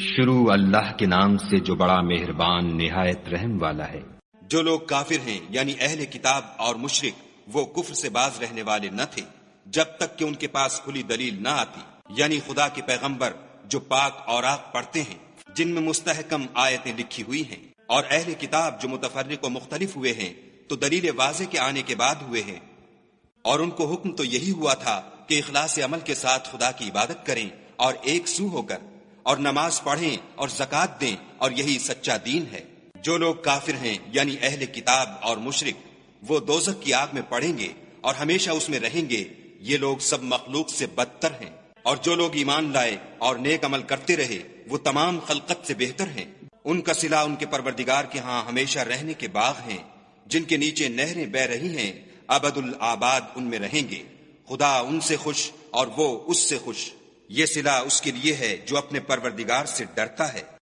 شروع اللہ کے نام سے جو بڑا مہربان نہایت رحم والا ہے۔ جو لوگ کافر ہیں یعنی اہل کتاب اور مشرک، وہ کفر سے باز رہنے والے نہ تھے جب تک کہ ان کے پاس کھلی دلیل نہ آتی، یعنی خدا کے پیغمبر جو پاک اوراق پڑھتے ہیں جن میں مستحکم آیتیں لکھی ہوئی ہیں، اور اہل کتاب جو متفرق و مختلف ہوئے ہیں تو دلیل واضح کے آنے کے بعد ہوئے ہیں، اور ان کو حکم تو یہی ہوا تھا کہ اخلاص عمل کے ساتھ خدا کی عبادت کریں اور ایک سو ہو کر، اور نماز پڑھیں اور زکوٰۃ دیں، اور یہی سچا دین ہے۔ جو لوگ کافر ہیں یعنی اہل کتاب اور مشرک، وہ دوزخ کی آگ میں پڑیں گے اور ہمیشہ اس میں رہیں گے، یہ لوگ سب مخلوق سے بدتر ہیں۔ اور جو لوگ ایمان لائے اور نیک عمل کرتے رہے وہ تمام خلقت سے بہتر ہیں، ان کا صلہ ان کے پروردگار کے ہاں ہمیشہ رہنے کے باغ ہیں جن کے نیچے نہریں بہ رہی ہیں، ابد الآباد ان میں رہیں گے، خدا ان سے خوش اور وہ اس سے خوش۔ یہ صلہ اس کے لیے ہے جو اپنے پروردگار سے ڈرتا ہے۔